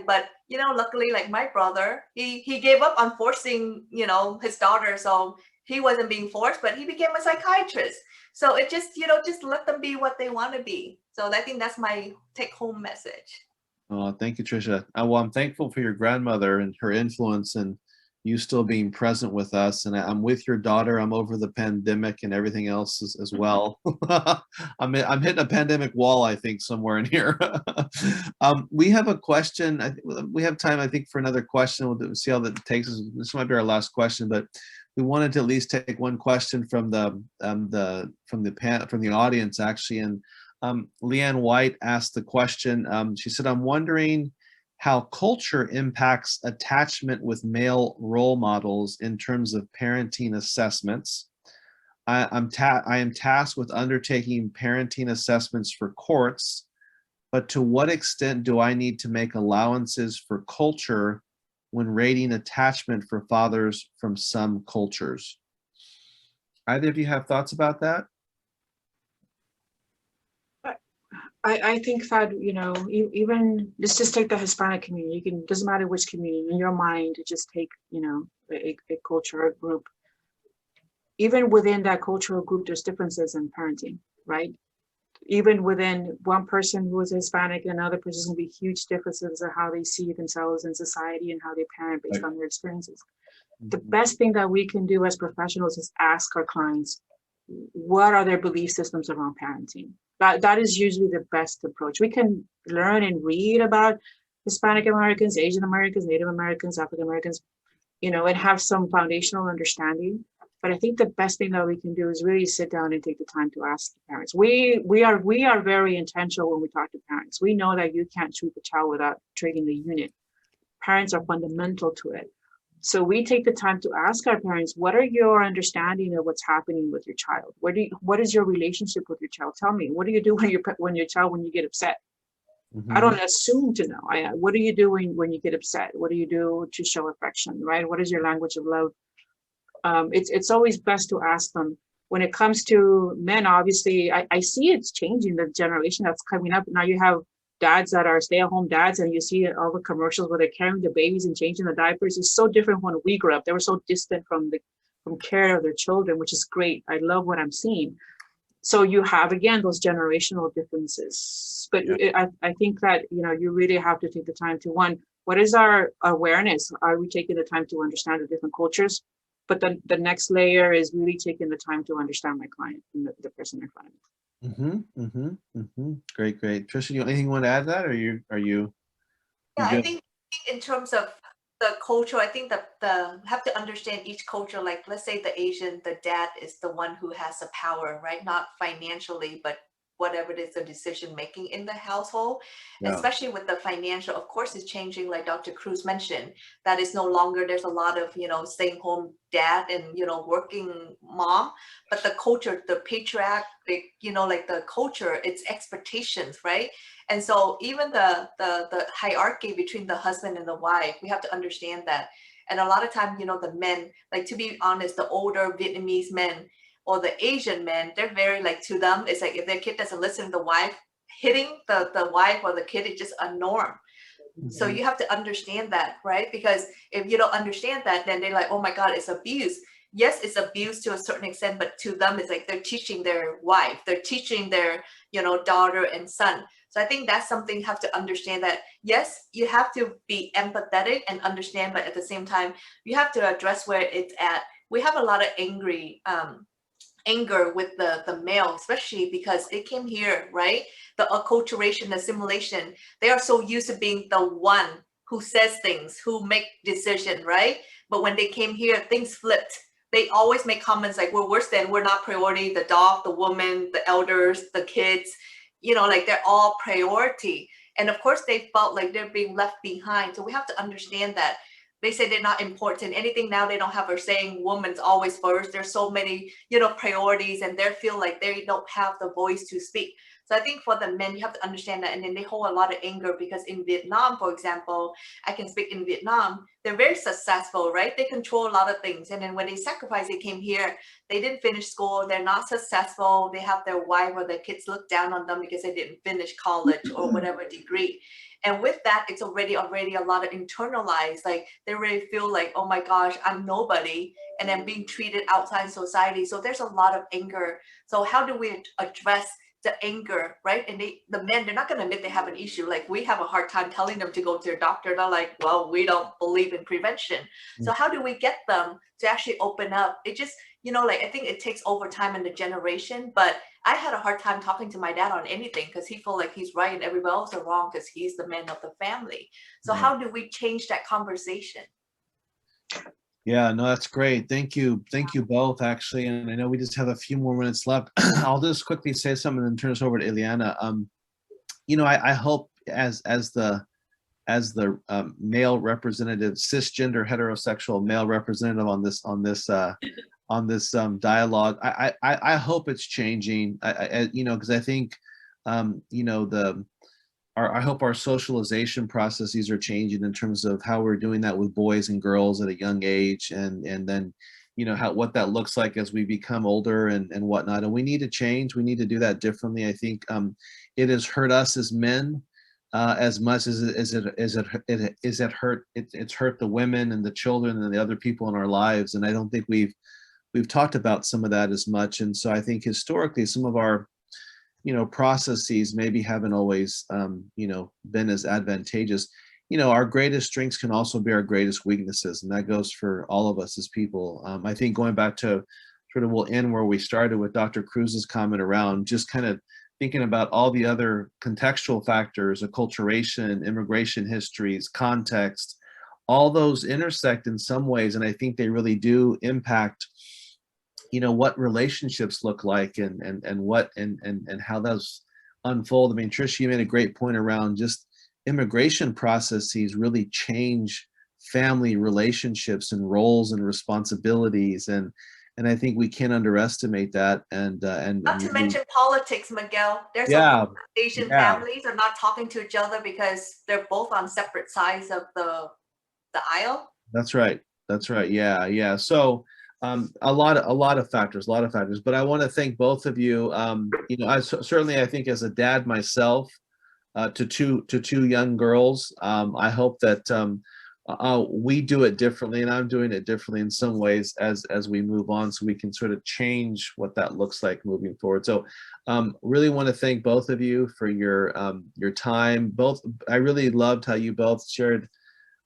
But luckily, like my brother, he gave up on forcing, his daughter. So he wasn't being forced, but he became a psychiatrist. So it just, just let them be what they want to be. So I think that's my take home message. Oh, thank you, Trisha. Well, I'm thankful for your grandmother and her influence, and you still being present with us. And I'm with your daughter. I'm over the pandemic and everything else as well. I'm hitting a pandemic wall, I think, somewhere in here. We have a question. I think we have time, I think, for another question. We'll see how that takes us. This might be our last question, but we wanted to at least take one question from the audience, actually. And Leanne White asked the question. She said, "I'm wondering how culture impacts attachment with male role models in terms of parenting assessments. I am tasked with undertaking parenting assessments for courts, but to what extent do I need to make allowances for culture when rating attachment for fathers from some cultures?" Either of you have thoughts about that? I think that, even let's just take the Hispanic community. Doesn't matter which community, in your mind, just take, a cultural group. Even within that cultural group, there's differences in parenting, right? Even within one person who is Hispanic and another person, going to be huge differences in how they see themselves in society and how they parent based on their experiences. The best thing that we can do as professionals is ask our clients, what are their belief systems around parenting? That is usually the best approach. We can learn and read about Hispanic Americans, Asian Americans, Native Americans, African Americans, and have some foundational understanding. But I think the best thing that we can do is really sit down and take the time to ask the parents. We are very intentional when we talk to parents. We know that you can't treat the child without treating the unit. Parents are fundamental to it. So we take the time to ask our parents, what are your understanding of what's happening with your child? What is your relationship with your child? Tell me, what do you do when you get upset? Mm-hmm. I don't assume to know. What are you doing when you get upset? What do you do to show affection, right? What is your language of love? It's always best to ask them. When it comes to men, obviously, I see it's changing, the generation that's coming up. Now you have dads that are stay-at-home dads, and you see all the commercials where they're carrying the babies and changing the diapers. It's so different when we grew up. They were so distant from care of their children, which is great. I love what I'm seeing. So you have, again, those generational differences. But I think that, you really have to take the time to, one, what is our awareness? Are we taking the time to understand the different cultures? But then the next layer is really taking the time to understand my client and the person in front of me. Great. Trisha, anything you want to add to that, or you? Yeah, I think in terms of the culture, I think that have to understand each culture. Like, let's say the Asian, the dad is the one who has the power, right? Not financially, but whatever it is, the decision making in the household, especially with the financial, of course, it's changing. Like Dr. Cruz mentioned, that is no longer, there's a lot of, staying home dad and, working mom, but the culture, the patriarch, like the culture, it's expectations, right? And so even the hierarchy between the husband and the wife, we have to understand that. And a lot of time, the men, like, to be honest, the older Vietnamese men or the Asian men, they're very, like, to them, it's like if their kid doesn't listen to the wife, hitting the wife or the kid is just a norm. So you have to understand that, right? Because if you don't understand that, then they're like, oh my God, it's abuse. Yes, it's abuse to a certain extent, but to them, it's like they're teaching their wife, they're teaching their, daughter and son. So I think that's something you have to understand, that yes, you have to be empathetic and understand, but at the same time, you have to address where it's at. We have a lot of anger with the male, especially because they came here, right? The acculturation, assimilation, they are so used to being the one who says things, who make decision, right? But when they came here, things flipped. They always make comments like, we're worse than, we're not priority, the dog, the woman, the elders, the kids, like they're all priority. And of course they felt like they're being left behind. So we have to understand that. They say they're not important. Anything now, they don't have her saying woman's always first. There's so many, priorities, and they feel like they don't have the voice to speak. So I think for the men, you have to understand that. And then they hold a lot of anger because in Vietnam, for example, I can speak in Vietnam, they're very successful, right? They control a lot of things. And then when they sacrificed, they came here, they didn't finish school, they're not successful. They have their wife or their kids look down on them because they didn't finish college or whatever degree. And with that, it's already a lot of internalized, like they really feel like, oh my gosh, I'm nobody, and then being treated outside society. So there's a lot of anger. So how do we address the anger, right? And the men, they're not going to admit they have an issue. Like, we have a hard time telling them to go to their doctor. They're like, well, we don't believe in prevention. So how do we get them to actually open up? It just, like, I think it takes over time in the generation, but I had a hard time talking to my dad on anything because he felt like he's right and everybody else are wrong because he's the man of the family. So how do we change that conversation? Yeah, no, that's great. Thank you both, actually. And I know we just have a few more minutes left. I'll just quickly say something and then turn this over to Ileana. I hope as the male representative, cisgender heterosexual male representative on this dialogue, I hope it's changing. Because I think I hope our socialization processes are changing in terms of how we're doing that with boys and girls at a young age, and then what that looks like as we become older and whatnot. And we need to change. We need to do that differently. I think it has hurt us as men as much as it's hurt the women and the children and the other people in our lives. And I don't think we've talked about some of that as much. And so I think historically some of our processes maybe haven't always, been as advantageous. Our greatest strengths can also be our greatest weaknesses, and that goes for all of us as people. I think going back to we'll end where we started with Dr. Cruz's comment around just kind of thinking about all the other contextual factors, acculturation, immigration histories, context, all those intersect in some ways, and I think they really do impact what relationships look like and how those unfold. I mean, Trisha, you made a great point around just immigration processes really change family relationships and roles and responsibilities, and I think we can't underestimate that. And not to mention politics, Miguel. There's a lot of Asian families are not talking to each other because they're both on separate sides of the aisle. That's right. Yeah. So a lot of factors, but I want to thank both of you. I think as a dad myself, to two young girls. I hope that we do it differently, and I'm doing it differently in some ways as we move on, so we can sort of change what that looks like moving forward. So really want to thank both of you for your time. I really loved how you both shared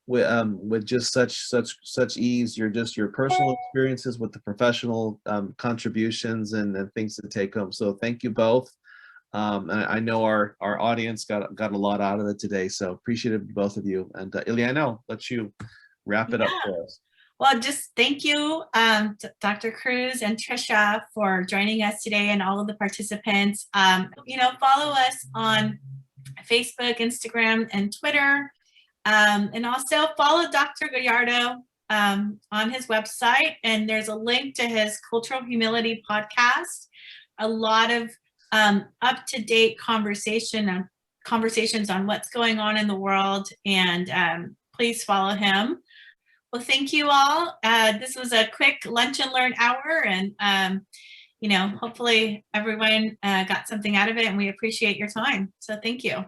with just such ease your personal experiences with the professional contributions and things to take home. So thank you both. I know our audience got a lot out of it today, so appreciative of both of you. And Ileana, I'll let you wrap it up for us. Well, just thank you, Dr. Cruz and Trisha, for joining us today, and all of the participants. Follow us on Facebook, Instagram, and Twitter. And also follow Dr. Gallardo on his website, and there's a link to his Cultural Humility podcast. A lot of up-to-date conversations on what's going on in the world, and please follow him. Well, thank you all. This was a quick lunch and learn hour, and hopefully everyone got something out of it, and we appreciate your time. So thank you.